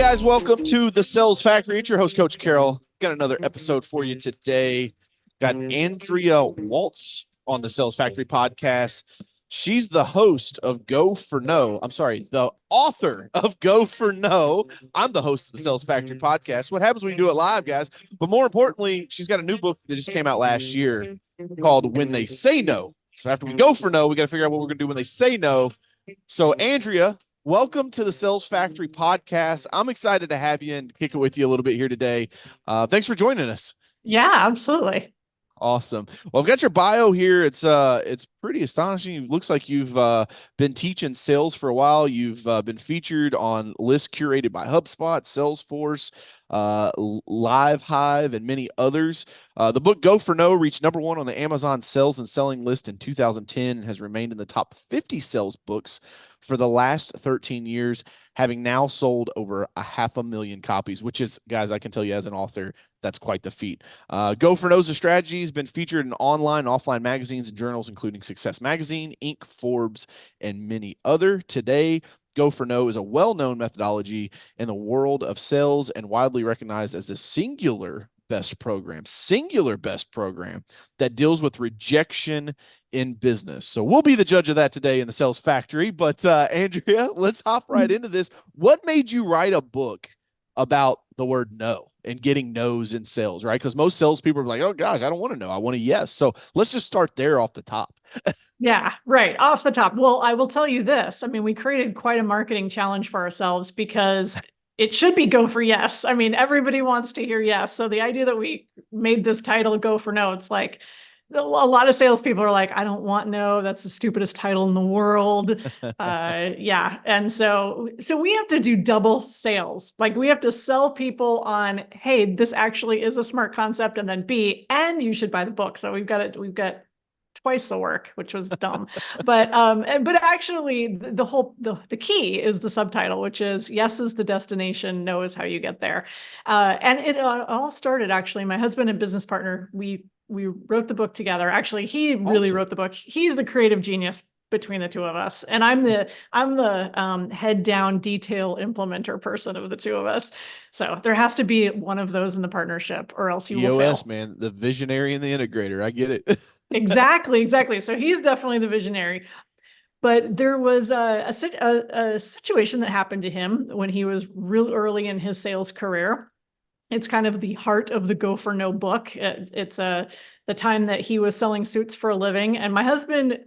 guys, welcome to the Sales Factory. It's your host, Coach Carroll. Got another episode for you today. Got Andrea Waltz on the Sales Factory podcast. She's the host of Go for No. I'm sorry, the author of Go for No. I'm the host of the Sales Factory podcast. What happens when you do it live, guys? But more importantly, she's got a new book that just came out last year called When They Say No. So after we go for no, we got to figure out what we're going to do when they say no. So Andrea, welcome to the Sales Factory podcast. I'm excited to have you and kick it with you a little bit here today. Thanks for joining us. Yeah, absolutely. Awesome. Well, I've got your bio here. It's pretty astonishing. It looks like you've been teaching sales for a while. You've been featured on lists curated by HubSpot, Salesforce, Live Hive, and many others. The book Go for No reached #1 on the Amazon sales and selling list in 2010 and has remained in the top 50 sales books for the last 13 years, having now sold over 500,000 copies, which is, guys, I can tell you as an author, that's quite the feat. Go for No's strategy has been featured in online and offline magazines and journals, including Success Magazine, Inc., Forbes, and many other. Today, Go for No is a well-known methodology in the world of sales and widely recognized as a singular best program that deals with rejection in business. So we'll be the judge of that today in the Sales Factory. But Andrea, let's hop right into this. What made you write a book about the word no and getting no's in sales, right? Because most salespeople are like, oh gosh, I don't want to know. I want a yes. So let's just start there off the top. Yeah, right. Off the top. Well, I will tell you this. I mean, we created quite a marketing challenge for ourselves because it should be go for yes. I mean, everybody wants to hear yes. So the idea that we made this title Go for No, it's like a lot of salespeople are like, I don't want no. That's the stupidest title in the world. Yeah. And so we have to do double sales. Like we have to sell people on, hey, this actually is a smart concept. And then B, and you should buy the book. So we've got twice the work, which was dumb. But actually the key is the subtitle, which is yes is the destination, no is how you get there. And it all started actually, my husband and business partner, we wrote the book together. Actually, he really wrote the book. He's the creative genius between the two of us. And I'm the head down detail implementer person of the two of us. So there has to be one of those in the partnership or else you will fail. Man, the visionary and the integrator. I get it. Exactly. So he's definitely the visionary. But there was a situation that happened to him when he was real early in his sales career. It's kind of the heart of the Go for No book. It's the time that he was selling suits for a living. And my husband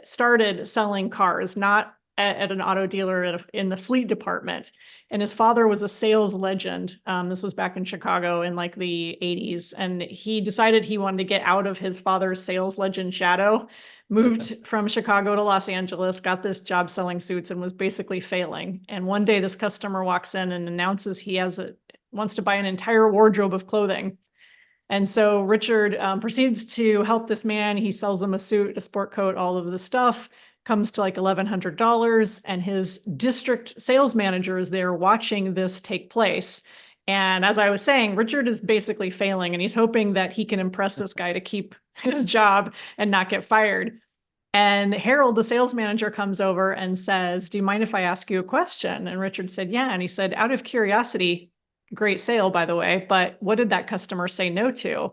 started selling cars, not at an auto dealer in the fleet department. And his father was a sales legend. This was back in Chicago in like the 80s. And he decided he wanted to get out of his father's sales legend shadow, moved from Chicago to Los Angeles, got this job selling suits and was basically failing. And one day this customer walks in and announces he wants to buy an entire wardrobe of clothing. And so Richard proceeds to help this man. He sells him a suit, a sport coat, all of the stuff, comes to like $1,100. And his district sales manager is there watching this take place. And as I was saying, Richard is basically failing and he's hoping that he can impress this guy to keep his job and not get fired. And Harold, the sales manager, comes over and says, do you mind if I ask you a question? And Richard said, yeah. And he said, out of curiosity, great sale, by the way, but what did that customer say no to?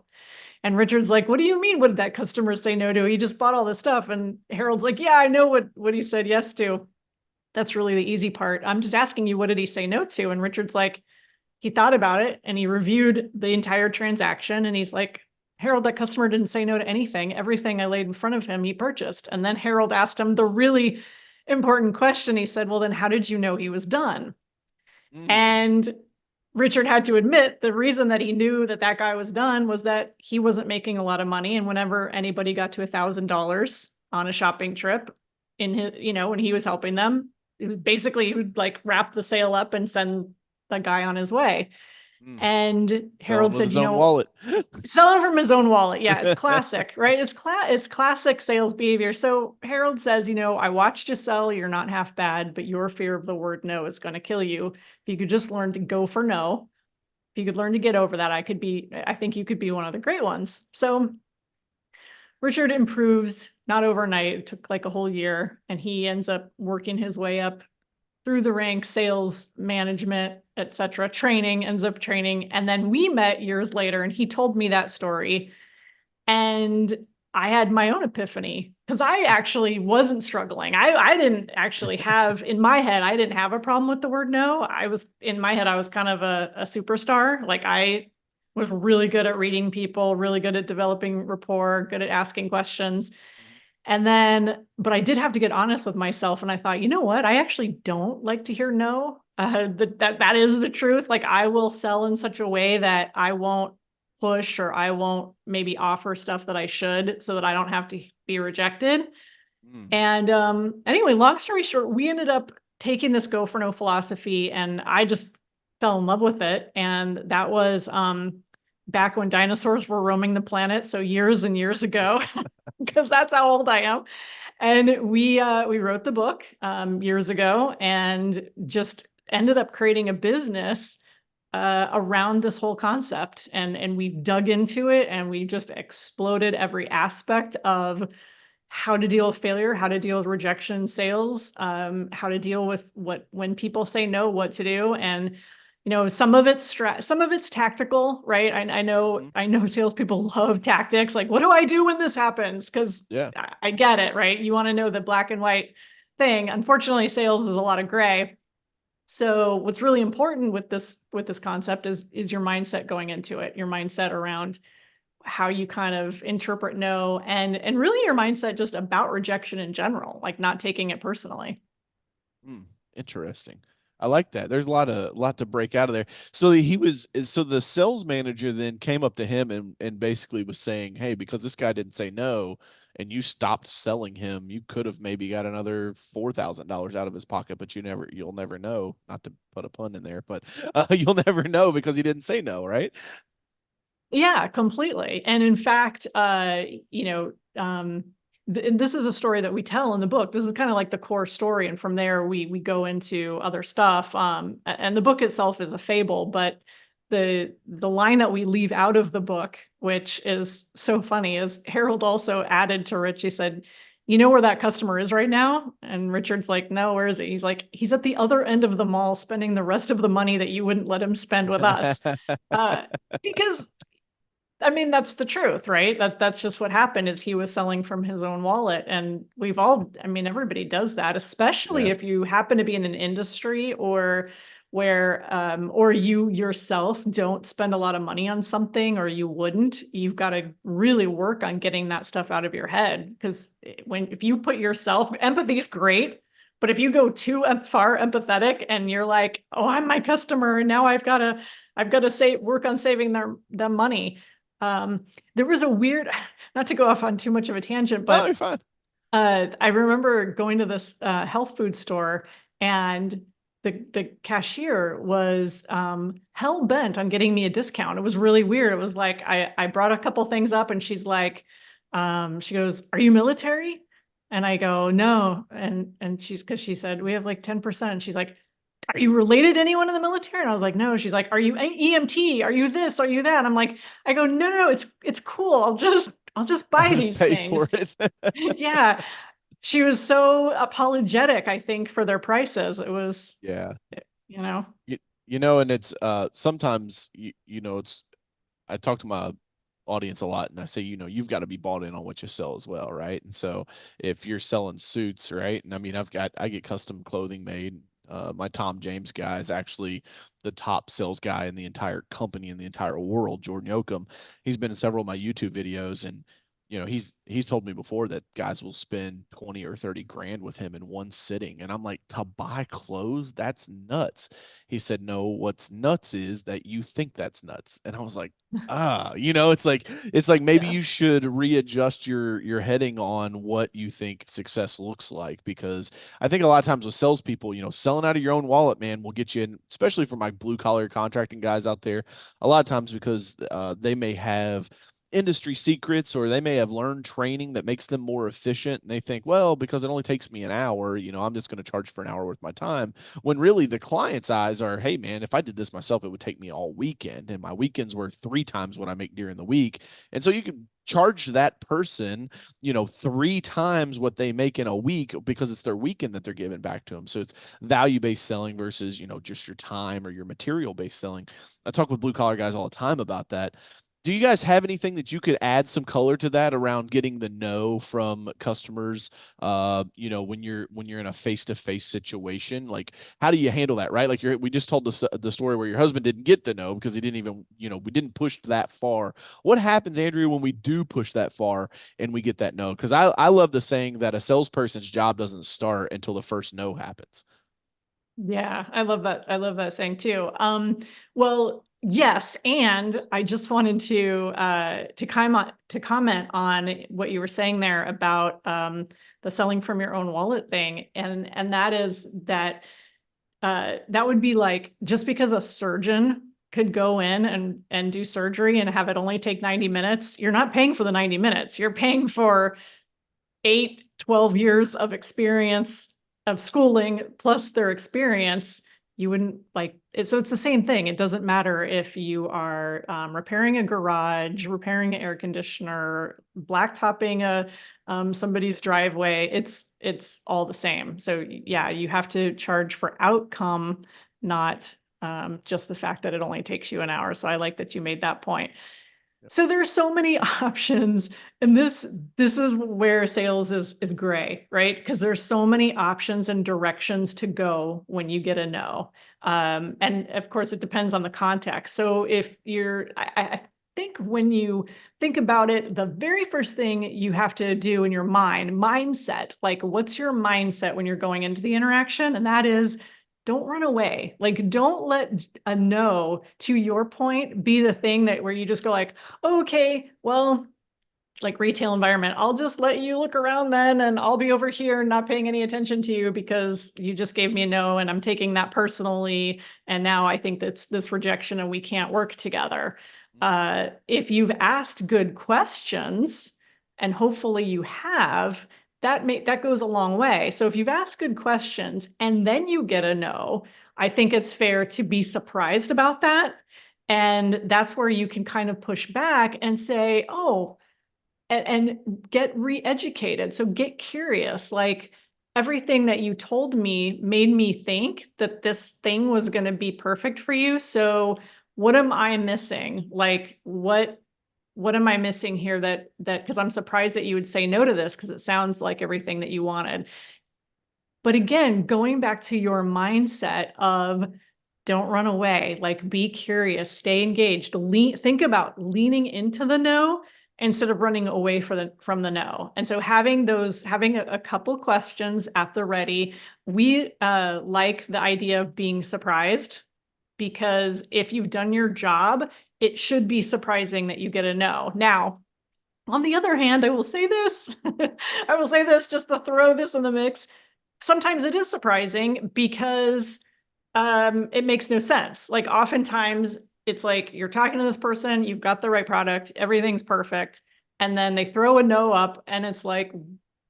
And Richard's like, what do you mean? What did that customer say no to? He just bought all this stuff. And Harold's like, yeah, I know what he said yes to. That's really the easy part. I'm just asking you, what did he say no to? And Richard's like, he thought about it and he reviewed the entire transaction. And he's like, Harold, that customer didn't say no to anything. Everything I laid in front of him, he purchased. And then Harold asked him the really important question. He said, well, then how did you know he was done? And Richard had to admit the reason that he knew that guy was done was that he wasn't making a lot of money. And whenever anybody got to $1,000 on a shopping trip in his, when he was helping them, it was basically, he would like wrap the sale up and send the guy on his way. And Harold said, wallet. Selling from his own wallet. Yeah, it's classic, right? It's classic sales behavior. So Harold says, I watched you sell. You're not half bad, but your fear of the word no is going to kill you. If you could just learn to go for no, if you could learn to get over that, I think you could be one of the great ones. So Richard improves, not overnight. It took like a whole year, and he ends up working his way up through the ranks, sales, management, etc., training, ends up training. And then we met years later and he told me that story. And I had my own epiphany because I actually wasn't struggling. I didn't actually have in my head, I didn't have a problem with the word no. I was in my head, I was kind of a superstar. Like I was really good at reading people, really good at developing rapport, good at asking questions. And then, but I did have to get honest with myself. And I thought, you know what? I actually don't like to hear no. That is the truth. Like I will sell in such a way that I won't push or I won't maybe offer stuff that I should so that I don't have to be rejected. Mm. And anyway, long story short, we ended up taking this go for no philosophy and I just fell in love with it. And that was back when dinosaurs were roaming the planet. So years and years ago, because that's how old I am. And we wrote the book years ago and just ended up creating a business around this whole concept. And we dug into it and we just exploded every aspect of how to deal with failure, how to deal with rejection sales, how to deal with when people say no, what to do. And some of it's some of it's tactical, right? Mhm. I know salespeople love tactics. Like, what do I do when this happens? Because Yeah. I get it, right? You want to know the black and white thing. Unfortunately, sales is a lot of gray. So what's really important with this concept is your mindset going into it, your mindset around how you kind of interpret no and really your mindset just about rejection in general, like not taking it personally. Hmm, interesting. I like that. There's a lot to break out of there. So so the sales manager then came up to him and basically was saying, "Hey, because this guy didn't say no and you stopped selling him, you could have maybe got another $4,000 out of his pocket, but you'll never know, not to put a pun in there, but you'll never know because he didn't say no, right?" Yeah, completely. And in fact, you know, this is a story that we tell in the book. This is kind of like the core story, and from there we go into other stuff. And the book itself is a fable, but the line that we leave out of the book, which is so funny, is Harold also added to Rich. He said, "You know where that customer is right now?" And Richard's like, "No, where is he?" He's like, "He's at the other end of the mall, spending the rest of the money that you wouldn't let him spend with us." Uh, because I mean, that's the truth, right? That's just what happened is he was selling from his own wallet. And we've all, I mean, everybody does that, especially Yeah. if you happen to be in an industry or where or you yourself don't spend a lot of money on something or you wouldn't. You've got to really work on getting that stuff out of your head. Because if you put yourself, empathy is great. But if you go too far empathetic and you're like, oh, I'm my customer, and now I've got to say work on saving their money. There was a weird, not to go off on too much of a tangent, No, but you're fine. I remember going to this health food store and the cashier was hell bent on getting me a discount. It was really weird. It was like I brought a couple things up and she's like, she goes, "Are you military?" And I go, "No." And she's because she said we have like 10%. And she's like, "Are you related to anyone in the military?" And I was like, "No." She's like, "Are you EMT? Are you this? Are you that?" I'm like, I go, "No, no, no, it's cool. I'll just buy I'll just these pay for things." it. Yeah. She was so apologetic, I think, for their prices. It was, Yeah. you know. You, and it's sometimes it's I talk to my audience a lot and I say, you've got to be bought in on what you sell as well, right? And so if you're selling suits, right? And I mean, I get custom clothing made. My Tom James guy is actually the top sales guy in the entire company in the entire world, Jordan Yoakum. He's been in several of my YouTube videos and he's told me before that guys will spend 20 or 30 grand with him in one sitting. And I'm like, to buy clothes, that's nuts. He said, no, what's nuts is that you think that's nuts. And I was like, it's like maybe Yeah. you should readjust your heading on what you think success looks like, because I think a lot of times with salespeople, selling out of your own wallet, man, will get you in, especially for my blue collar contracting guys out there. A lot of times because they may have industry secrets, or they may have learned training that makes them more efficient, and they think, well, because it only takes me an hour, I'm just going to charge for an hour worth of my time, when really the client's eyes are, hey man, if I did this myself, it would take me all weekend, and my weekends were 3 times what I make during the week. And so you can charge that person 3 times what they make in a week, because it's their weekend that they're giving back to them. So it's value-based selling versus just your time or your material-based selling. I talk with blue collar guys all the time about that. Do you guys have anything that you could add some color to that around getting the no from customers? When you're in a face-to-face situation, like how do you handle that, right? Like we just told the story where your husband didn't get the no because he didn't even, we didn't push that far. What happens, Andrea, when we do push that far and we get that no? Because I love the saying that a salesperson's job doesn't start until the first no happens. Yeah, I love that. I love that saying too. Well, yes, and I just wanted to comment on what you were saying there about the selling from your own wallet thing, and that is that that would be like, just because a surgeon could go in and do surgery and have it only take 90 minutes, you're not paying for the 90 minutes. You're paying for 8-12 years of experience, of schooling, plus their experience. You wouldn't like it. So it's the same thing. It doesn't matter if you are repairing a garage, repairing an air conditioner, blacktopping somebody's driveway. It's all the same. So yeah, you have to charge for outcome, not just the fact that it only takes you an hour. So I like that you made that point. So there's so many options, and this is where sales is gray, right? Because there's so many options and directions to go when you get a no. And of course, it depends on the context. So if I think when you think about it, the very first thing you have to do in your mindset, like what's your mindset when you're going into the interaction? And that is, don't run away. Like, don't let a no, to your point, be the thing that where you just go like, okay, well, like retail environment, I'll just let you look around then, and I'll be over here not paying any attention to you because you just gave me a no, and I'm taking that personally. And now I think that's this rejection and we can't work together. If you've asked good questions, and hopefully you have, that goes a long way. So if you've asked good questions and then you get a no, I think it's fair to be surprised about that. And that's where you can kind of push back and say, oh, and get re-educated. So get curious. Like, everything that you told me made me think that this thing was going to be perfect for you. So what am I missing? Like, what am I missing here that because I'm surprised that you would say no to this, because it sounds like everything that you wanted. But again, going back to your mindset of don't run away, like be curious, stay engaged, think about leaning into the no instead of running away from the no. And so having a couple questions at the ready. We like the idea of being surprised, because if you've done your job, it should be surprising that you get a no. Now, on the other hand, I will say this, just to throw this in the mix. Sometimes it is surprising because it makes no sense. Like, oftentimes it's like you're talking to this person, you've got the right product, everything's perfect, and then they throw a no up, and it's like,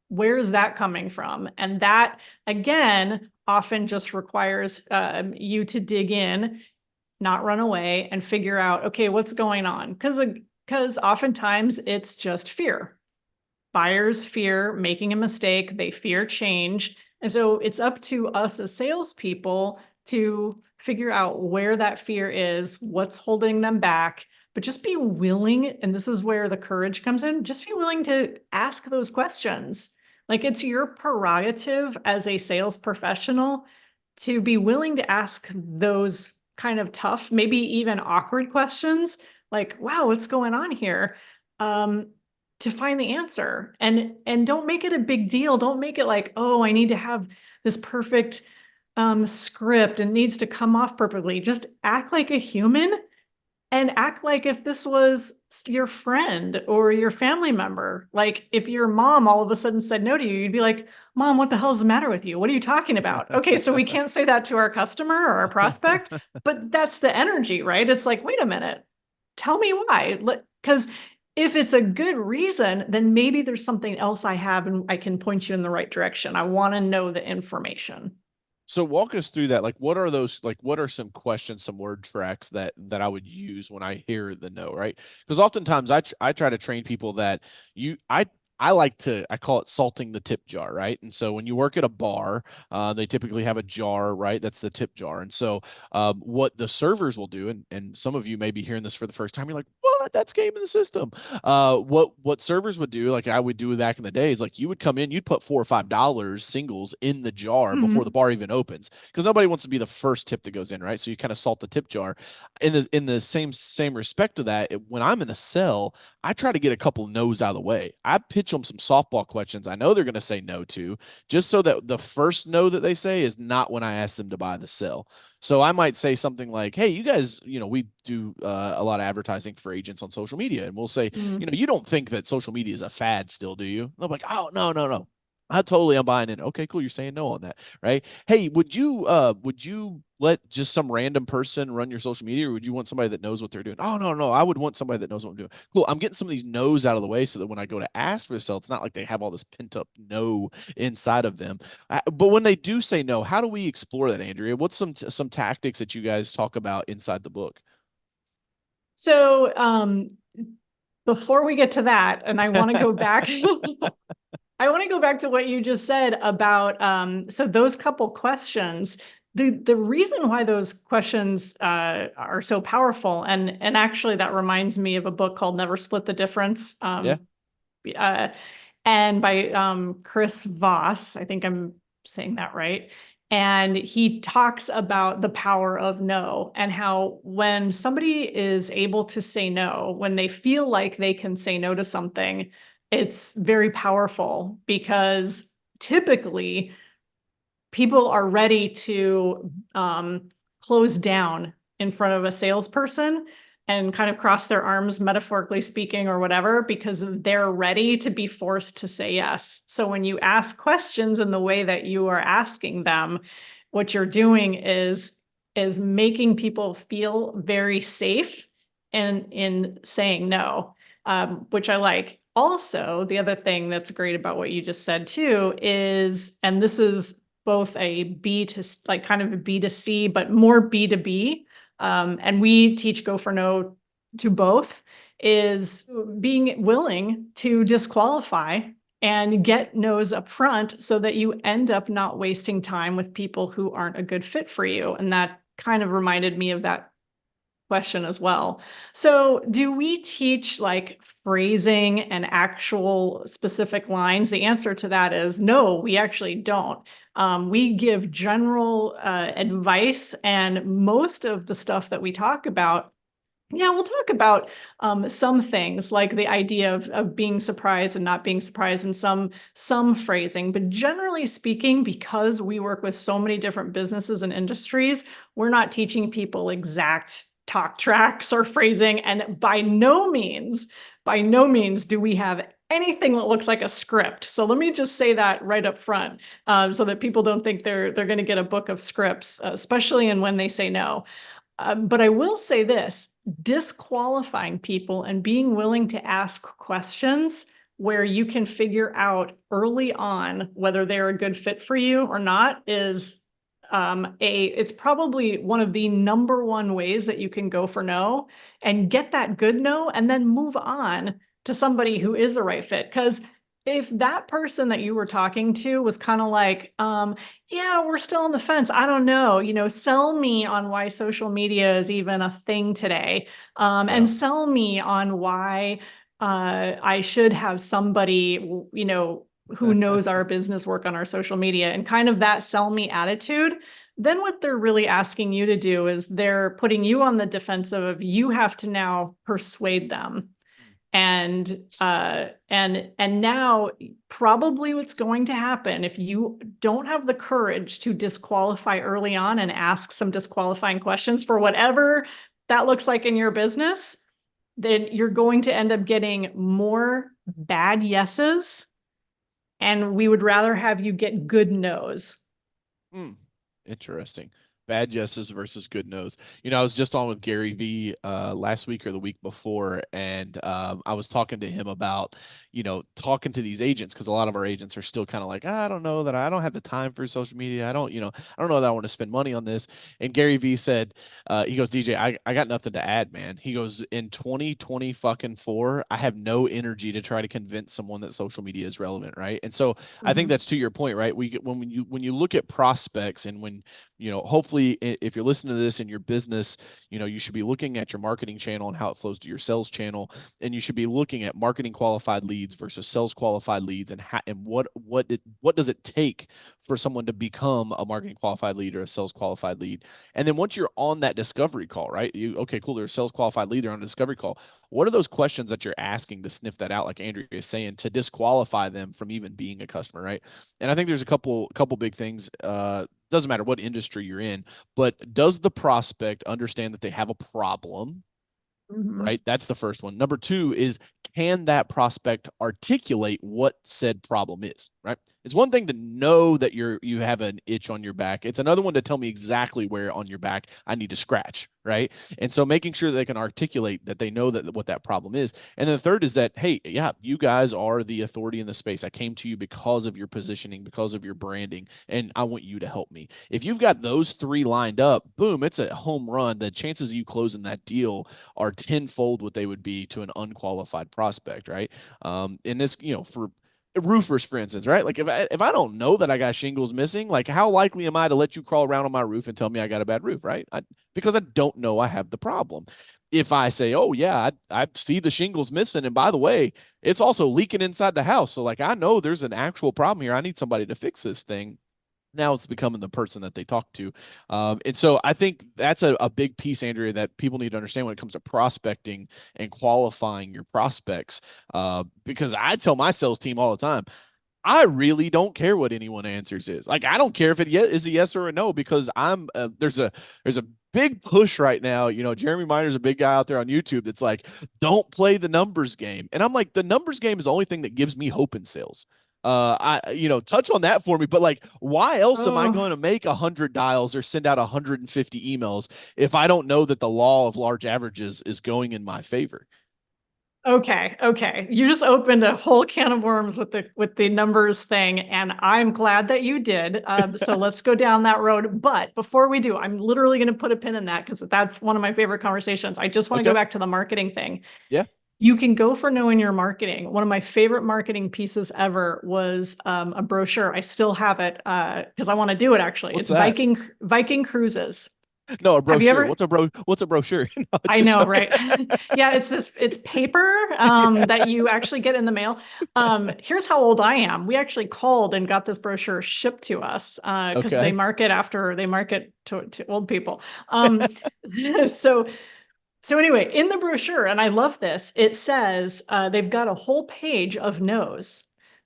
where is that coming from? And that, again, often just requires you to dig in, not run away, and figure out, okay, what's going on? Because oftentimes it's just fear. Buyers fear making a mistake. They fear change. And so it's up to us as salespeople to figure out where that fear is, what's holding them back, but just be willing. And this is where the courage comes in. Just be willing to ask those questions. Like, it's your prerogative as a sales professional to be willing to ask those kind of tough, maybe even awkward questions, like, wow, what's going on here? To find the answer. And don't make it a big deal. Don't make it like, oh, I need to have this perfect script and needs to come off perfectly. Just act like a human, and act like if this was your friend or your family member. Like, if your mom all of a sudden said no to you, you'd be like, Mom, what the hell's the matter with you? What are you talking about? Okay, so we can't say that to our customer or our prospect, but that's the energy, right? It's like, wait a minute, tell me why. Because If it's a good reason, then maybe there's something else I have and I can point you in the right direction. I want to know the information. So walk us through that. Like, what are those? Like, what are some questions, some word tracks that I would use when I hear the no, right? Because oftentimes I try to train people that you I like to I call it salting the tip jar, right? And so when you work at a bar, they typically have a jar, right? That's the tip jar. And so what the servers will do, and some of you may be hearing this for the first time, you're like, what? That's game in the system. What servers would do, like I would do back in the days, like you would come in, you'd put $4 or $5 singles in the jar before the Mm-hmm. bar even opens, because nobody wants to be the first tip that goes in, right? So you kind of salt the tip jar. In the same respect to that, when I'm in a cell, I try to get a couple no's out of the way. I pitch them some softball questions I know they're going to say no to, just so that the first no that they say is not when I ask them to buy the cell. So I might say something like, "Hey, you guys, we do a lot of advertising for agents on social media, and we'll say, Mm-hmm. you don't think that social media is a fad still, do you?" They'll be like, "Oh, no, no, no. I totally am buying in." Okay, cool. You're saying no on that, right? Hey, would you let just some random person run your social media, or would you want somebody that knows what they're doing? Oh, no, no. I would want somebody that knows what I'm doing. Cool. I'm getting some of these no's out of the way so that when I go to ask for the sale, it's not like they have all this pent up no inside of them. But when they do say no, how do we explore that, Andrea? What's some tactics that you guys talk about inside the book? So before we get to that, and I want to go back, I want to go back to what you just said about so those couple questions. The reason why those questions are so powerful, and actually that reminds me of a book called Never Split the Difference. Yeah. Uh, and by Chris Voss. I think I'm saying that right. And he talks about the power of no and how when somebody is able to say no, when they feel like they can say no to something, it's very powerful because typically people are ready to close down in front of a salesperson and kind of cross their arms, metaphorically speaking, or whatever, because they're ready to be forced to say yes. So when you ask questions in the way that you are asking them, what you're doing is making people feel very safe in saying no, which I like. Also, the other thing that's great about what you just said too is, and this is both a B to like kind of a B to C, but more B to B. And we teach Go for No to both, is being willing to disqualify and get no's up front so that you end up not wasting time with people who aren't a good fit for you. And that kind of reminded me of that question as well. So, do we teach like phrasing and actual specific lines? The answer to that is no, we actually don't. We give general advice, and most of the stuff that we talk about, yeah, we'll talk about some things like the idea of being surprised and not being surprised, and some phrasing. But generally speaking, because we work with so many different businesses and industries, we're not teaching people exact talk tracks or phrasing. And by no means do we have anything that looks like a script. So let me just say that right up front, so that people don't think they're going to get a book of scripts, especially in when they say no. But I will say this, disqualifying people and being willing to ask questions where you can figure out early on whether they're a good fit for you or not is it's probably one of the number one ways that you can go for no and get that good no and then move on to somebody who is the right fit. Because if that person that you were talking to was kind of like, yeah, we're still on the fence. I don't know, sell me on why social media is even a thing today. Yeah. And sell me on why I should have somebody, who knows our business work on our social media, and kind of that sell me attitude. Then what they're really asking you to do is they're putting you on the defensive of you have to now persuade them. And now probably what's going to happen if you don't have the courage to disqualify early on and ask some disqualifying questions for whatever that looks like in your business, then you're going to end up getting more bad yeses, and we would rather have you get good no's. Hmm. Interesting. Bad yeses versus good nos. I was just on with Gary V last week or the week before, and I was talking to him about, talking to these agents, because a lot of our agents are still kind of like, I don't know that I don't have the time for social media. I don't know that I want to spend money on this. And Gary V said, he goes, DJ, I got nothing to add, man. He goes, in 2020 fucking four, I have no energy to try to convince someone that social media is relevant, right? And so I think Mhm. that's to your point, right? When you look at prospects, and when hopefully if you're listening to this in your business, you should be looking at your marketing channel and how it flows to your sales channel. And you should be looking at marketing qualified leads versus sales qualified leads, and what does it take for someone to become a marketing qualified lead or a sales qualified lead. And then once you're on that discovery call, right? Okay, cool, they're a sales qualified lead, they're on a discovery call. What are those questions that you're asking to sniff that out, like Andrea is saying, to disqualify them from even being a customer, right? And I think there's a couple big things. Doesn't matter what industry you're in, but does the prospect understand that they have a problem? Mhm. Right? That's the first one. Number two is, can that prospect articulate what said problem is? Right? It's one thing to know that you have an itch on your back. It's another one to tell me exactly where on your back I need to scratch. Right? And so making sure that they can articulate that they know that what that problem is. And then the third is that, hey, yeah, you guys are the authority in the space. I came to you because of your positioning, because of your branding, and I want you to help me. If you've got those three lined up, boom, it's a home run. The chances of you closing that deal are tenfold what they would be to an unqualified prospect, right? In this, for roofers, for instance, right? Like if I don't know that I got shingles missing, like how likely am I to let you crawl around on my roof and tell me I got a bad roof, right? Because I don't know I have the problem. If I say, oh yeah, I see the shingles missing, and by the way, it's also leaking inside the house, so like I know there's an actual problem here. I need somebody to fix this thing. Now it's becoming the person that they talk to. And so I think that's a big piece, Andrea, that people need to understand when it comes to prospecting and qualifying your prospects. Because I tell my sales team all the time, I really don't care what anyone answers is. Like, I don't care if it is a yes or a no, because there's a big push right now. Jeremy Miner's a big guy out there on YouTube that's like, don't play the numbers game. And I'm like, the numbers game is the only thing that gives me hope in sales. Touch on that for me, but like, why else am I Oh, going to make 100 dials or send out 150 emails if I don't know that the law of large averages is going in my favor? okay. Okay. You just opened a whole can of worms with the numbers thing, and I'm glad that you did. So let's go down that road. But before we do, I'm literally going to put a pin in that because that's one of my favorite conversations. I just want to go Okay. back to the marketing thing. Yeah. You can go for knowing your marketing. One of my favorite marketing pieces ever was a brochure. I still have it because I want to do it actually. What's It's that? Viking cruises. No, a Have you brochure. ever? What's a brochure? No, it's I just know, okay. right? Yeah, it's paper that you actually get in the mail. Here's how old I am. We actually called and got this brochure shipped to us because Okay. they market to old people. So so anyway, in the brochure, and I love this, it says they've got a whole page of no's.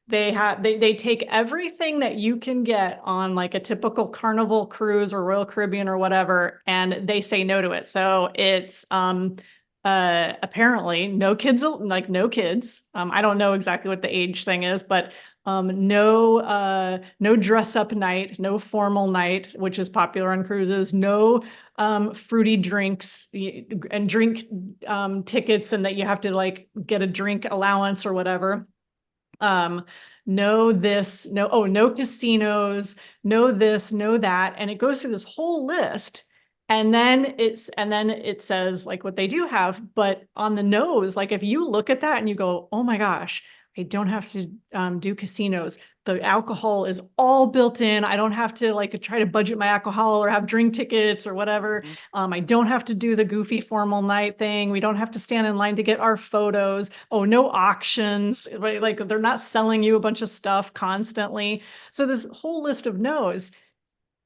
They take everything that you can get on like a typical Carnival cruise or Royal Caribbean or whatever, and they say no to it. So it's apparently no kids, like no kids. I don't know exactly what the age thing is, but no dress up night, no formal night, which is popular on cruises, no fruity drinks and drink tickets, and that you have to like get a drink allowance or whatever. Um, no this, no, oh, no casinos, no this, no that. And it goes through this whole list. And then it says like what they do have, but on the nose, like if you look at that and you go, oh my gosh, I don't have to do casinos. The alcohol is all built in. I don't have to like try to budget my alcohol or have drink tickets or whatever. Mhm. I don't have to do the goofy formal night thing. We don't have to stand in line to get our photos. Oh, no auctions. Right? Like they're not selling you a bunch of stuff constantly. So this whole list of no's.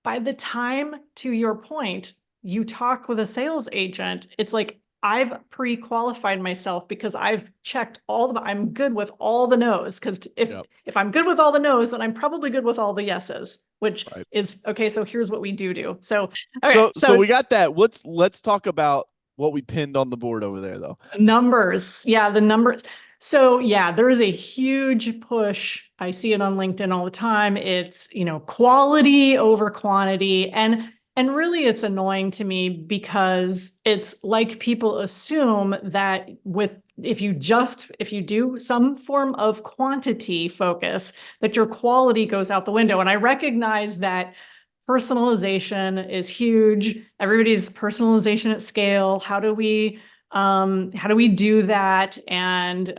By the time, to your point, you talk with a sales agent, it's like I've pre-qualified myself because I've checked I'm good with all the no's. Because Yep. if I'm good with all the no's, then I'm probably good with all the yeses, which Right. is okay. So here's what we do. So okay, So we got that. Let's talk about what we pinned on the board over there, though. numbers. Yeah, the numbers. So yeah, there is a huge push. I see it on LinkedIn all the time. It's, quality over quantity. And And really, it's annoying to me because it's like people assume that if you do some form of quantity focus, that your quality goes out the window. And I recognize that personalization is huge. Everybody's personalization at scale. How do we do that? And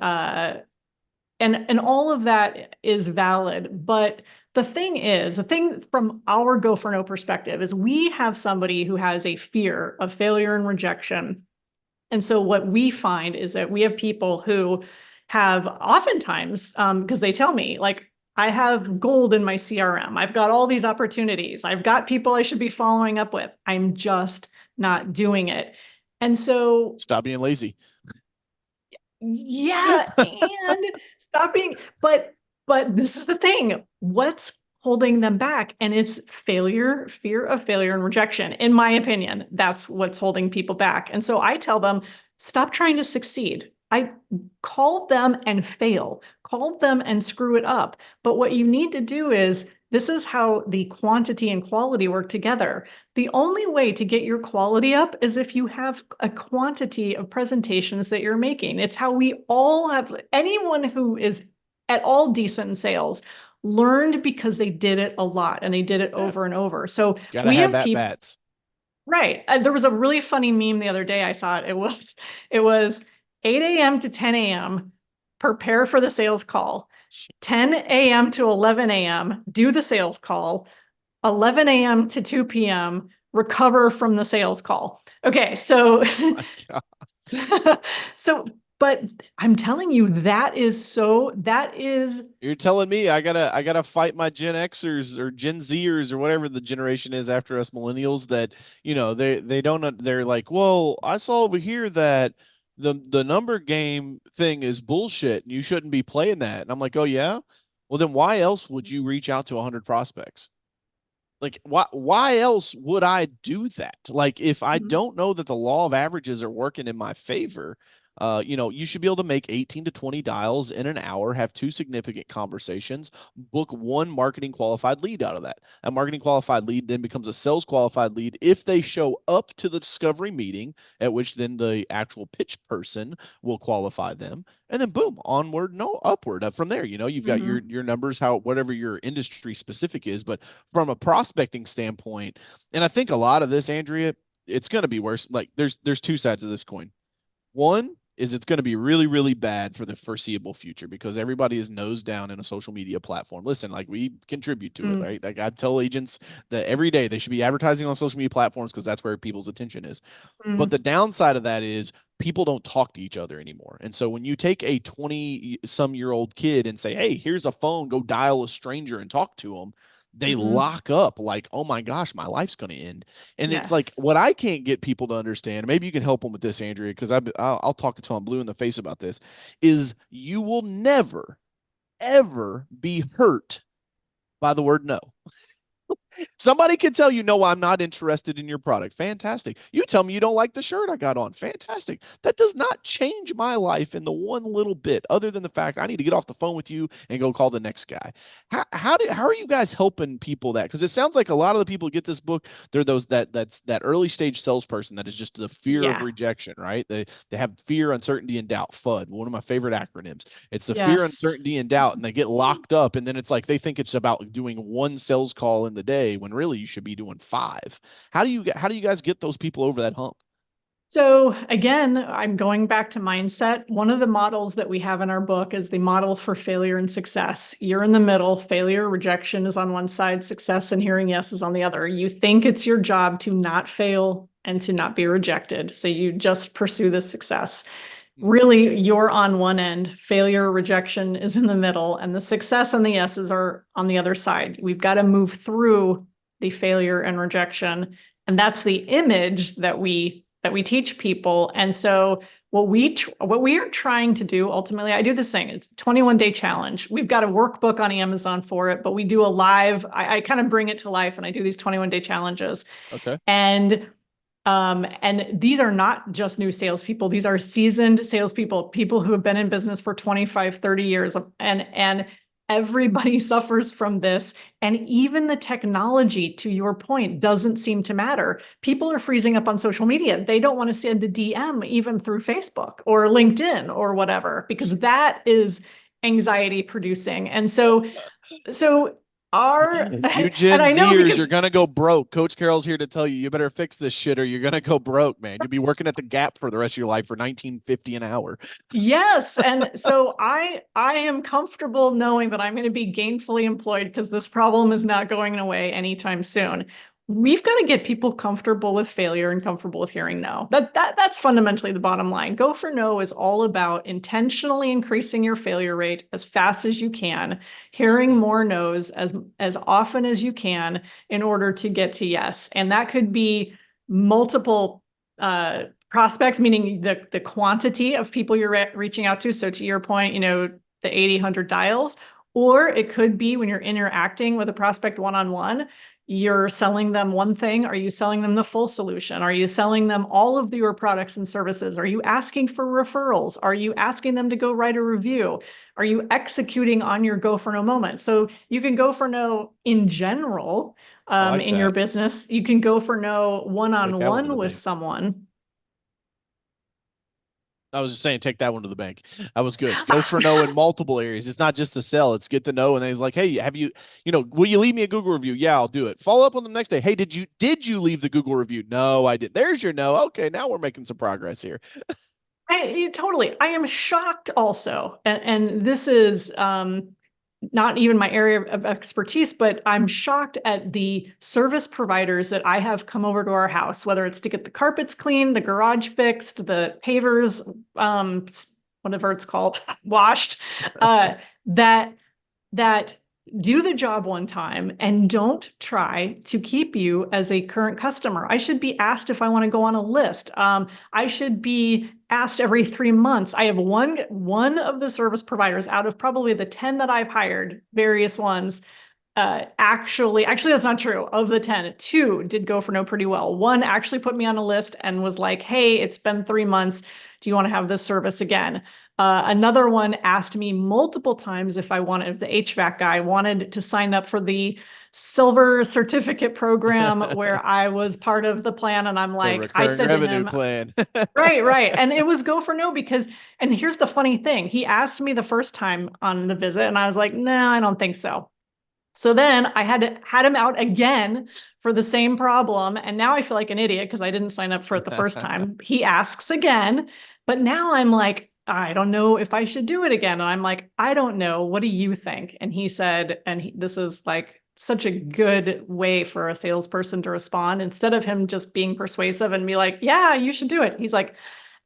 all of that is valid. But the thing from our Go for No perspective is we have somebody who has a fear of failure and rejection. And so what we find is that we have people who have oftentimes, because they tell me, like, I have gold in my CRM. I've got all these opportunities. I've got people I should be following up with. I'm just not doing it. And so Stop being lazy. yeah, and stop being, but this is the thing. What's holding them back? And it's failure, fear of failure and rejection. In my opinion, that's what's holding people back. And so I tell them, stop trying to succeed. I call them and fail, call them and screw it up. But what you need to do is this is how the quantity and quality work together. The only way to get your quality up is if you have a quantity of presentations that you're making. It's how we all have, anyone who is at all decent in sales learned because they did it a lot and they did it Yeah. over and over. So Gotta we have have at people, bats. right. There was a really funny meme the other day. I saw it. It was 8 a.m. to 10 a.m. Prepare for the sales call. 10 a.m. to 11 a.m. do the sales call. 11 a.m. to 2 p.m. recover from the sales call. Okay, so My God. so but I'm telling you that is You're telling me I gotta fight my Gen Xers or Gen Zers or whatever the generation is after us millennials that they don't they're like, well, I saw over here that the number game thing is bullshit and you shouldn't be playing that. And I'm like, oh yeah? Well then why else would you reach out to 100 prospects? Like why else would I do that? Like if I don't know that the law of averages are working in my favor, you should be able to make 18 to 20 dials in an hour, have two significant conversations, book one marketing qualified lead out of that. A marketing qualified lead then becomes a sales qualified lead if they show up to the discovery meeting, at which then the actual pitch person will qualify them. And then boom, onward, no upward. From there, you've got your Mhm. your numbers, how whatever your industry specific is, but from a prospecting standpoint, and I think a lot of this, Andrea, it's going to be worse. Like there's two sides of this coin. One is it's going to be really, really bad for the foreseeable future because everybody is nose down in a social media platform. Listen, like we contribute to it, Mm, right? Like I tell agents that every day they should be advertising on social media platforms because that's where people's attention is. But mm, the downside of that is people don't talk to each other anymore. And so when you take a 20 some year old kid and say, hey, here's a phone, go dial a stranger and talk to them, they mhm. lock up like, oh my gosh, my life's going to end. And it's like Yes. what I can't get people to understand. Maybe you can help them with this, Andrea, because I'll talk until I'm blue in the face about this. Is you will never ever be hurt by the word no. Somebody can tell you, no, I'm not interested in your product. Fantastic. You tell me you don't like the shirt I got on. Fantastic. That does not change my life in the one little bit, other than the fact I need to get off the phone with you and go call the next guy. How are you guys helping people that? Because it sounds like a lot of the people who get this book, they're those that's that early stage salesperson that is just the fear of Yeah. rejection, right? They have fear, uncertainty, and doubt. FUD, one of my favorite acronyms. It's the fear, Yes. uncertainty, and doubt, and they get locked up, and then it's like they think it's about doing one sales call in the day when really you should be doing five. How do you guys get those people over that hump? So again, I'm going back to mindset. One of the models that we have in our book is the model for failure and success. You're in the middle. Failure, rejection is on one side, success and hearing yes is on the other. You think it's your job to not fail and to not be rejected. So you just pursue the success. Really, you're on one end. Failure, rejection is in the middle, and the success and the yeses are on the other side. We've got to move through the failure and rejection. And that's the image that we teach people. And so what we are trying to do ultimately, I do this thing. It's a 21-day challenge. We've got a workbook on Amazon for it, but we do a live. I kind of bring it to life, and I do these 21-day challenges. Okay. And these are not just new salespeople. These are seasoned salespeople, people who have been in business for 25, 30 years. And Everybody suffers from this. And even the technology, to your point, doesn't seem to matter. People are freezing up on social media. They don't want to send a DM even through Facebook or LinkedIn or whatever, because that is anxiety producing. And so our, You and Gen I know Zers, because you're gonna go broke. Coach Carroll's here to tell you, you better fix this shit or you're gonna go broke, man. You'll be working at the Gap for the rest of your life for 19.50 an hour. yes, and so I am comfortable knowing that I'm going to be gainfully employed because this problem is not going away anytime soon. We've got to get people comfortable with failure and comfortable with hearing no. That's fundamentally the bottom line. Go for no is all about intentionally increasing your failure rate as fast as you can, hearing more no's as often as you can in order to get to yes. And that could be multiple prospects, meaning the quantity of people you're reaching out to. So to your point, the 80, 100 dials, or it could be when you're interacting with a prospect one-on-one, you're selling them one thing. Are you selling them the full solution? Are you selling them all of your products and services? Are you asking for referrals? Are you asking them to go write a review? Are you executing on your go for no moment? So you can go for no in general I like in your that. business. You can go for no Take that one to one-on-one the with bank. someone. I was just saying, take that one to the bank. That was good. Go for no in multiple areas. It's not just to sell; it's get to know. And then he's like, "Hey, have you, will you leave me a Google review? Yeah, I'll do it. Follow up on the next day. Hey, did you leave the Google review? No, I did. There's your no. Okay, now we're making some progress here. Totally. I am shocked also, and this is not even my area of expertise, but I'm shocked at the service providers that I have come over to our house, whether it's to get the carpets cleaned, the garage fixed, the pavers, whatever it's called, washed, that that do the job one time and don't try to keep you as a current customer. I should be asked if I want to go on a list. I should be asked every 3 months. I have one of the service providers out of probably the 10 that I've hired, various ones. Actually, that's not true. Of the 10, two did go for no pretty well. One actually put me on a list and was like, "Hey, it's been 3 months. Do you want to have this service again?" Another one asked me multiple times if the HVAC guy wanted to sign up for the silver certificate program where I was part of the plan. And I'm The like, I recurring said to revenue him, plan." right, right. And it was go for no because, and here's the funny thing. He asked me the first time on the visit and I was like, no, I don't think so. So then I had him out again for the same problem. And now I feel like an idiot because I didn't sign up for it the first time. He asks again, but now I'm like, I don't know if I should do it again. And I'm like, I don't know. What do you think? And he said, this is like such a good way for a salesperson to respond. Instead of him just being persuasive and be like, yeah, you should do it. He's like,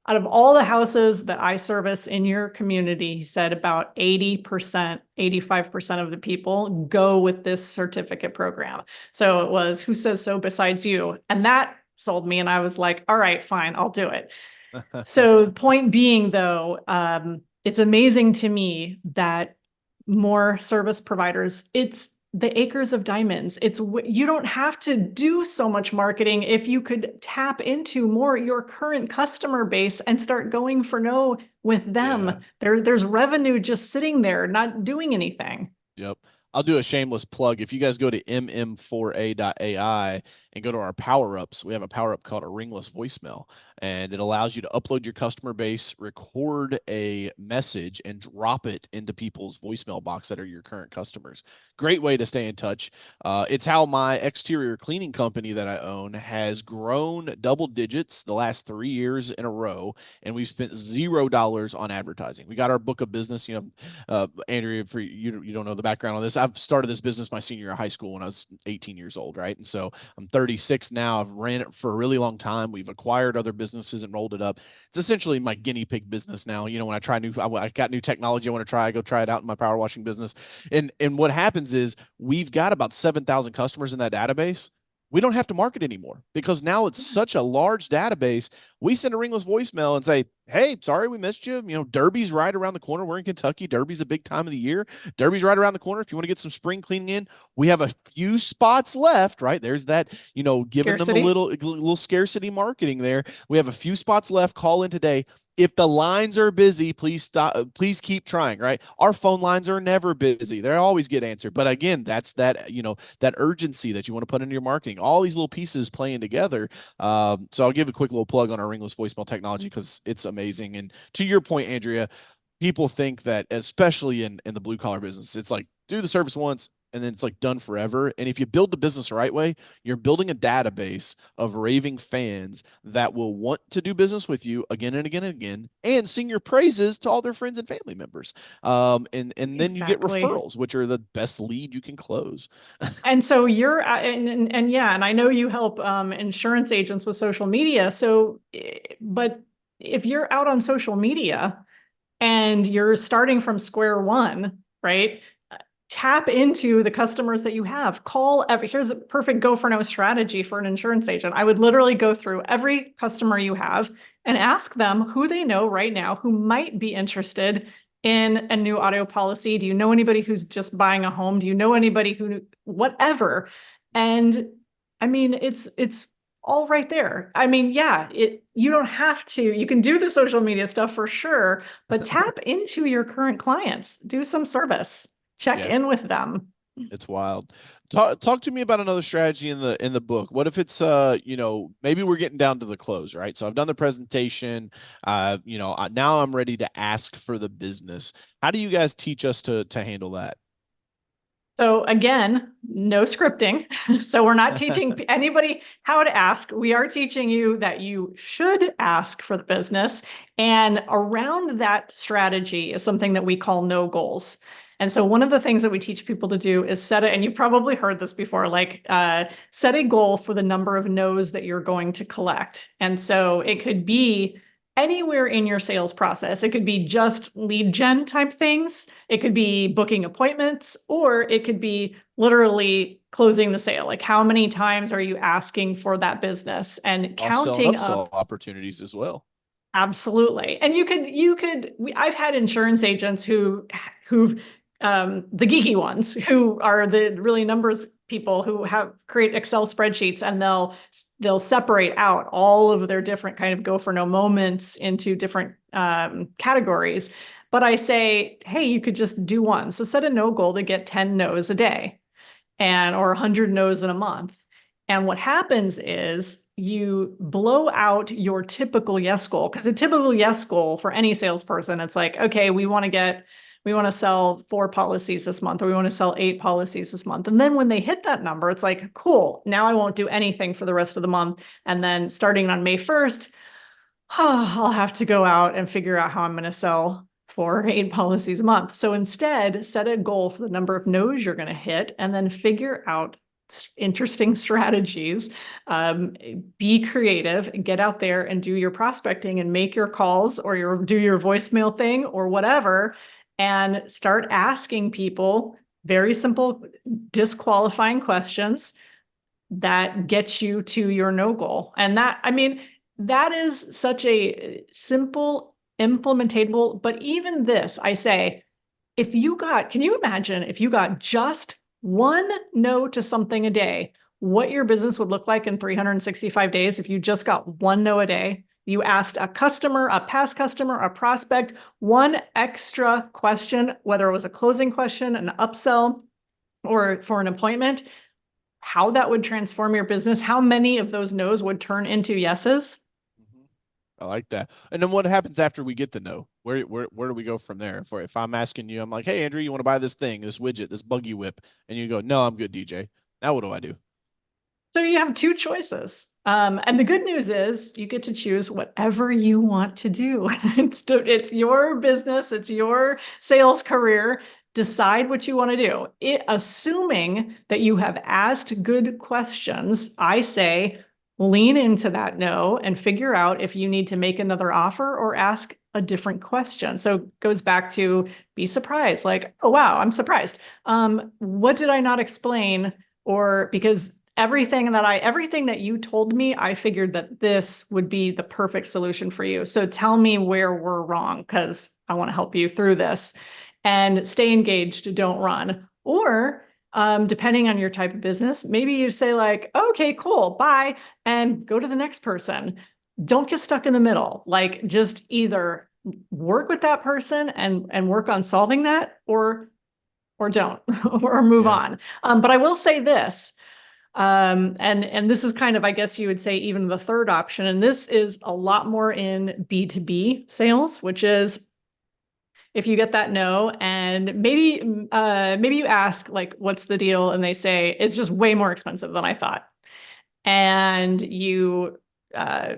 out of all the houses that I service in your community, he said about 80%, 85% of the people go with this certificate program. So it was, who says so besides you? And that sold me. And I was like, all right, fine, I'll do it. So point being though, it's amazing to me that more service providers, it's the acres of diamonds. You don't have to do so much marketing if you could tap into more your current customer base and start going for no with Yeah. them. There's revenue just sitting there, not doing anything. Yep. I'll do a shameless plug. If you guys go to mm4a.ai and go to our power ups, we have a power up called a ringless voicemail, and it allows you to upload your customer base, record a message, and drop it into people's voicemail box that are your current customers. Great way to stay in touch. It's how my exterior cleaning company that I own has grown double digits the last 3 years in a row, and we've spent $0 on advertising. We got our book of business. Andrea, for you don't know the background on this. I've started this business my senior year of high school when I was 18 years old, right? And so I'm 36 now. I've ran it for a really long time. We've acquired other businesses and rolled it up. It's essentially my guinea pig business now. When I got new technology I want to try, I go try it out in my power washing business. And what happens is we've got about 7,000 customers in that database. We don't have to market anymore because now it's such a large database. We send a ringless voicemail and say, "Hey, sorry we missed you. Derby's right around the corner. We're in Kentucky. Derby's a big time of the year. Derby's right around the corner. If you want to get some spring cleaning in, we have a few spots left," right? There's that, giving them a Scarcity. little scarcity marketing there. We have a few spots left. Call in today. if the lines are busy, please stop. Please keep trying. Right. Our phone lines are never busy. They always get answered. But again, that's that, that urgency that you want to put into your marketing. All these little pieces playing together. So I'll give a quick little plug on our ringless voicemail technology because it's amazing. And to your point, Andrea, people think that, especially in the blue collar business, it's like do the service once and then it's like done forever. And if you build the business the right way, you're building a database of raving fans that will want to do business with you again and again and again, and sing your praises to all their friends and family members. And then you get Exactly. referrals, which are the best lead you can close. And so you're, and yeah, and I know you help insurance agents with social media. So, but if you're out on social media and you're starting from square one, right? Tap into the customers that you have. Here's a perfect go for no strategy for an insurance agent. I would literally go through every customer you have and ask them who they know right now who might be interested in a new auto policy. Do you know anybody who's just buying a home? Do you know anybody who, whatever? And I mean, it's all right there. I mean, yeah, you don't have to, you can do the social media stuff for sure, but tap into your current clients, do some service, check Yeah. in with them. It's wild. Talk to me about another strategy in the book. What if it's maybe we're getting down to the close, right? So I've done the presentation. Now I'm ready to ask for the business. How do you guys teach us to handle that? So again, no scripting. So we're not teaching anybody how to ask. We are teaching you that you should ask for the business. And around that strategy is something that we call no goals. And so one of the things that we teach people to do is set it, and you've probably heard this before, like set a goal for the number of no's that you're going to collect. And so it could be anywhere in your sales process. It could be just lead gen type things. It could be booking appointments, or it could be literally closing the sale. Like how many times are you asking for that business and Cross-sell and counting up. upsell opportunities as well. Absolutely. And I've had insurance agents who've, the geeky ones who are the really numbers people who create Excel spreadsheets, and they'll separate out all of their different kind of go for no moments into different categories. But I say, hey, you could just do one. So set a no goal to get 10 no's a day or 100 no's in a month. And what happens is you blow out your typical yes goal, because a typical yes goal for any salesperson, it's like, okay, we want to sell 4 policies this month, or we want to sell 8 policies this month. And then when they hit that number, it's like, cool, now I won't do anything for the rest of the month. And then starting on May 1st, I'll have to go out and figure out how I'm going to sell 4 or 8 policies a month. So instead, set a goal for the number of no's you're going to hit, and then figure out interesting strategies. Be creative, get out there and do your prospecting and make your calls, or do your voicemail thing or whatever, and start asking people very simple disqualifying questions that get you to your no goal. And that is such a simple implementable, but even this, I say, can you imagine if you got just one no to something a day, what your business would look like in 365 days if you just got one no a day? You asked a customer, a past customer, a prospect, one extra question, whether it was a closing question, an upsell, or for an appointment, how that would transform your business, how many of those no's would turn into yeses. Mhm. I like that. And then what happens after we get the no? Where do we go from there? If I'm asking you, I'm like, hey Andrew, you want to buy this thing, this widget, this buggy whip, and you go, no, I'm good, DJ. Now what do I do? So you have 2 choices. And the good news is you get to choose whatever you want to do. It's your business, it's your sales career. Decide what you want to do. Assuming that you have asked good questions, I say lean into that no and figure out if you need to make another offer or ask a different question. So it goes back to be surprised, like, oh, wow, I'm surprised. What did I not explain? Or because everything that you told me, I figured that this would be the perfect solution for you. So tell me where we're wrong, because I want to help you through this. And stay engaged, don't run. Or depending on your type of business, maybe you say like, okay, cool, bye, and go to the next person. don't get stuck in the middle. Like just either work with that person and work on solving that, or don't, or move Yeah. on. But I will say this, and this is kind of, I guess you would say, even the third option, and this is a lot more in B2B sales, which is if you get that no, and maybe you ask like, what's the deal, and they say it's just way more expensive than I thought, and you uh,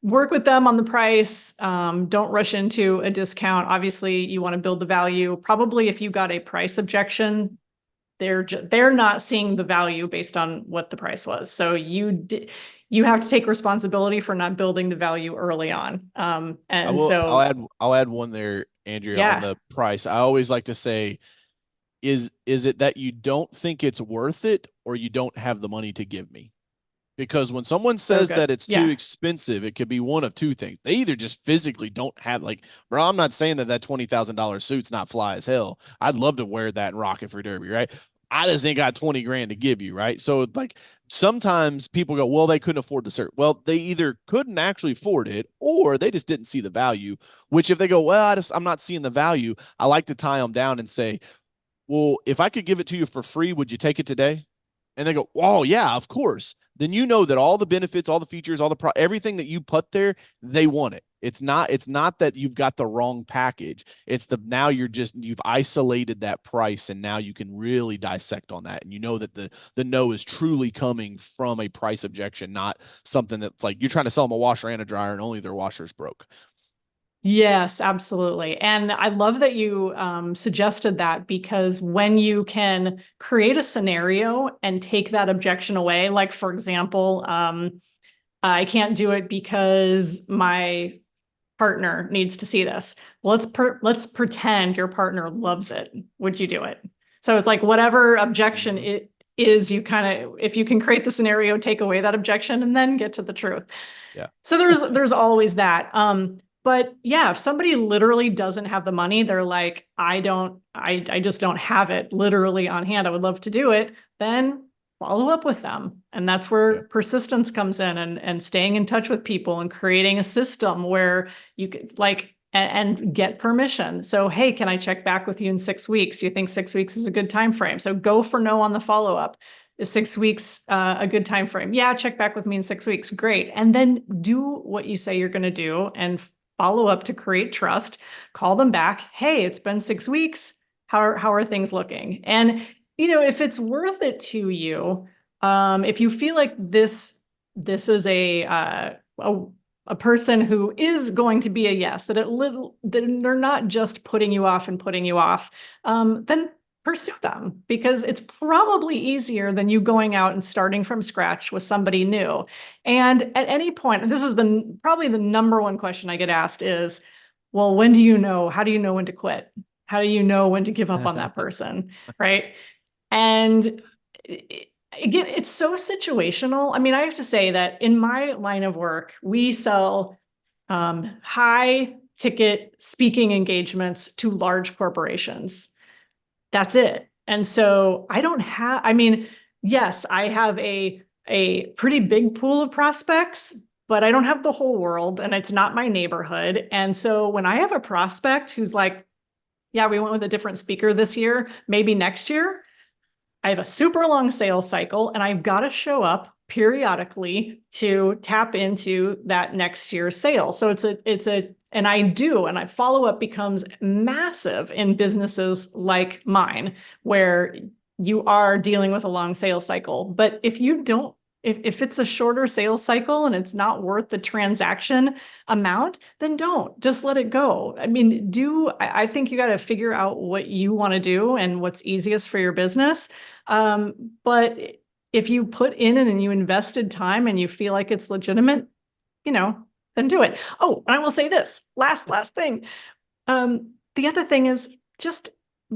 work with them on the price. Don't rush into a discount. Obviously, you want to build the value. Probably if you got a price objection, they're not seeing the value based on what the price was. So you have to take responsibility for not building the value early on. I And will. I'll so, add. I'll add one there, Andrea, on yeah, the price. I always like to say, is it that you don't think it's worth it, or you don't have the money to give me? Because when someone so says good. that it's too Yeah. expensive, it could be one of two things. They either just physically don't have, like, bro, I'm not saying that $20,000 suit's not fly as hell. I'd love to wear that and rock it for Derby, right? I just ain't got 20 grand to give you, right? So like sometimes people go, well, they couldn't afford the cert. Well, they either couldn't actually afford it or they just didn't see the value, which if they go, well, I'm not seeing the value, I like to tie them down and say, well, if I could give it to you for free, would you take it today? And they go, oh, yeah, of course. Then you know that all the benefits, all the features, everything that you put there, they want it. It's not that you've got the wrong package. It's the now you've isolated that price and now you can really dissect on that. And you know that the no is truly coming from a price objection, not something that's like you're trying to sell them a washer and a dryer and only their washer's broke. Yes, absolutely. And I love that you suggested that, because when you can create a scenario and take that objection away, like for example, I can't do it because my partner needs to see this. Let's pretend your partner loves it. Would you do it? So it's like whatever objection Mm-hmm. it is, you kind of, if you can create the scenario, take away that objection and then get to the truth. Yeah. So there's always that. But yeah, if somebody literally doesn't have the money, they're like, I just don't have it literally on hand. I would love to do it. Then follow up with them. And that's Yeah. where persistence comes in, and staying in touch with people and creating a system where you could like, and get permission. So, hey, can I check back with you in 6 weeks? Do you think 6 weeks is a good time frame? So go for no on the follow up. Is 6 weeks a good time frame? Yeah, check back with me in 6 weeks. Great. And then do what you say you're going to do and follow up to create trust. Call them back. Hey, it's been 6 weeks. How are things looking? And if it's worth it to you, if you feel like this is a person who is going to be a yes, that they're not just putting you off and putting you off, then pursue them, because it's probably easier than you going out and starting from scratch with somebody new. And at any point, this is probably the number one question I get asked is, well, when do you know? How do you know when to quit? How do you know when to give up on that person? Right. And again, it's so situational. I mean, I have to say that in my line of work, we sell high ticket speaking engagements to large corporations. That's it. And so I don't have, I mean, yes, I have a pretty big pool of prospects, but I don't have the whole world and it's not my neighborhood. And so when I have a prospect who's like, yeah, we went with a different speaker this year, maybe next year, I have a super long sales cycle and I've got to show up periodically to tap into that next year's sales. So and I do, and I follow up becomes massive in businesses like mine, where you are dealing with a long sales cycle. But if you don't, if it's a shorter sales cycle and it's not worth the transaction amount, then don't, just let it go. I mean, I think you got to figure out what you want to do and what's easiest for your business. But if you put in it and you invested time and you feel like it's legitimate, then do it. Oh, and I will say this last thing. The other thing is just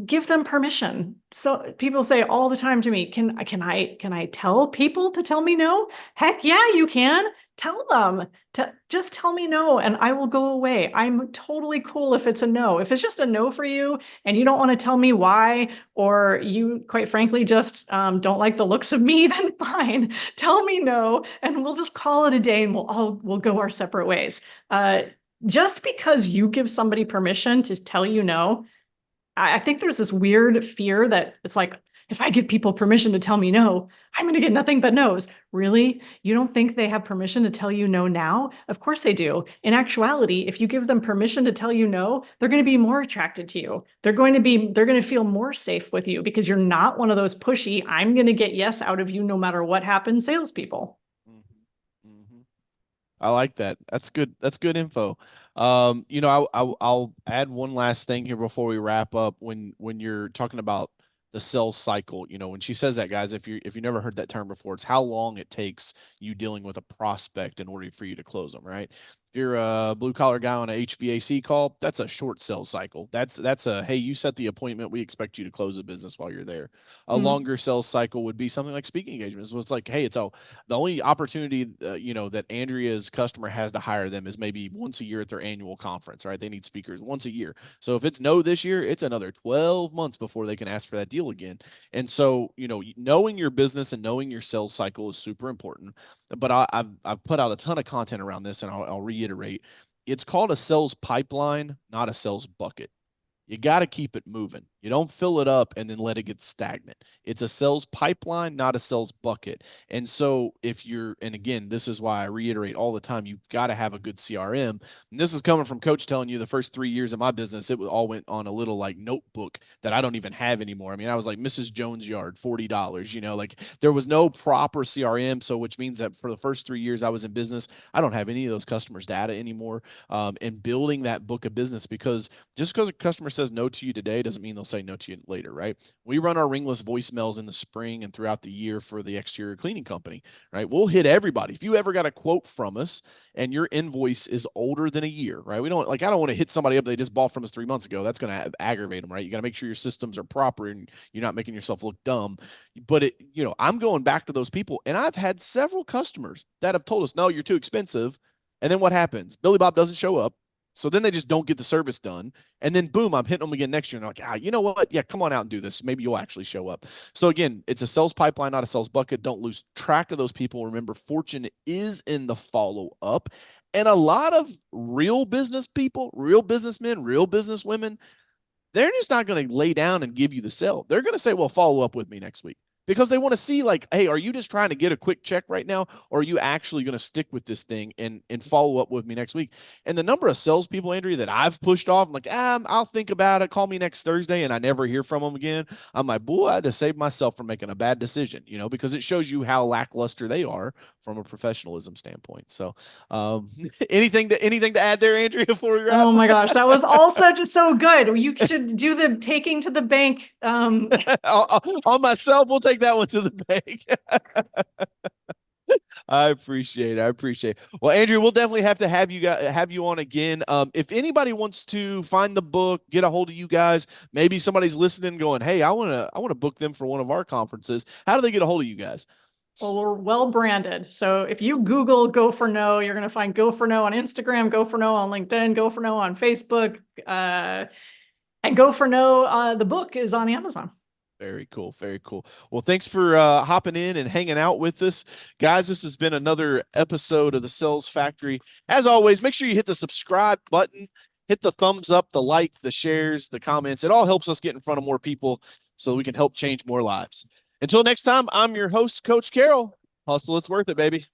give them permission. So people say all the time to me, can I tell people to tell me no? Heck yeah, you can. Tell them to just tell me no and I will go away. I'm totally cool if it's a no. If it's just a no for you and you don't want to tell me why, or you quite frankly just don't like the looks of me, then fine. Tell me no and we'll just call it a day and we'll go our separate ways. Just because you give somebody permission to tell you no, I think there's this weird fear that it's like, if I give people permission to tell me no, I'm going to get nothing but no's. Really? You don't think they have permission to tell you no now? Of course they do. In actuality, if you give them permission to tell you no, they're going to be more attracted to you. They're going to feel more safe with you because you're not one of those pushy, I'm going to get yes out of you no matter what happens salespeople. Mm-hmm. Mm-hmm. I like that. That's good. That's good info. I'll add one last thing here before we wrap up. When you're talking about the sales cycle, when she says that, guys, if you never heard that term before, it's how long it takes you dealing with a prospect in order for you to close them, right? If you're a blue collar guy on a HVAC call, that's a short sales cycle. That's a, hey, you set the appointment, we expect you to close the business while you're there. A Mm. longer sales cycle would be something like speaking engagements. So it's like, hey, the only opportunity that Andrea's customer has to hire them is maybe once a year at their annual conference, right? They need speakers once a year. So if it's no this year, it's another 12 months before they can ask for that deal again. And so, knowing your business and knowing your sales cycle is super important. But I've put out a ton of content around this, and I'll reiterate. It's called a sales pipeline, not a sales bucket. You got to keep it moving. You don't fill it up and then let it get stagnant. It's a sales pipeline, not a sales bucket. And so and again, this is why I reiterate all the time, you've got to have a good CRM. And this is coming from Coach telling you the first 3 years of my business, it all went on a little like notebook that I don't even have anymore. I mean, I was like Mrs. Jones Yard, $40, like there was no proper CRM. So which means that for the first 3 years I was in business, I don't have any of those customers' data anymore. And building that book of business, because just because a customer says no to you today doesn't mean they'll say no to you later, right? We run our ringless voicemails in the spring and throughout the year for the exterior cleaning company, right? We'll hit everybody. If you ever got a quote from us and your invoice is older than a year, right? I don't want to hit somebody up they just bought from us 3 months ago. That's going to aggravate them, right? You got to make sure your systems are proper and you're not making yourself look dumb. But I'm going back to those people, and I've had several customers that have told us, no, you're too expensive. And then what happens? Billy Bob doesn't show up. So then they just don't get the service done. And then boom, I'm hitting them again next year. And they're like, you know what? Yeah, come on out and do this. Maybe you'll actually show up. So again, it's a sales pipeline, not a sales bucket. Don't lose track of those people. Remember, fortune is in the follow up. And a lot of real business people, real businessmen, real businesswomen, they're just not going to lay down and give you the sell. They're going to say, well, follow up with me next week, because they want to see like, hey, are you just trying to get a quick check right now? Or are you actually going to stick with this thing and follow up with me next week? And the number of salespeople, Andrea, that I've pushed off, I'm like, I'll think about it. Call me next Thursday. And I never hear from them again. I'm like, boy, I had to save myself from making a bad decision, because it shows you how lackluster they are from a professionalism standpoint. So anything to add there, Andrea, before we wrap? Oh my gosh, that was also just so good. You should do the taking to the bank. On myself, we'll take that one to the bank. I appreciate it. I appreciate it. Well, Andrew, we'll definitely have to have you on again. If anybody wants to find the book, get a hold of you guys, maybe somebody's listening going, hey, I want to book them for one of our conferences. How do they get a hold of you guys? Well, we're well branded. So if you Google Go for No, you're going to find Go for No on Instagram, Go for No on LinkedIn, Go for No on Facebook, and Go for No, the book is on Amazon. Very cool. Very cool. Well, thanks for hopping in and hanging out with us. Guys, this has been another episode of the Sales Factory. As always, make sure you hit the subscribe button, hit the thumbs up, the like, the shares, the comments. It all helps us get in front of more people so we can help change more lives. Until next time, I'm your host, Coach Carroll. Hustle, it's worth it, baby.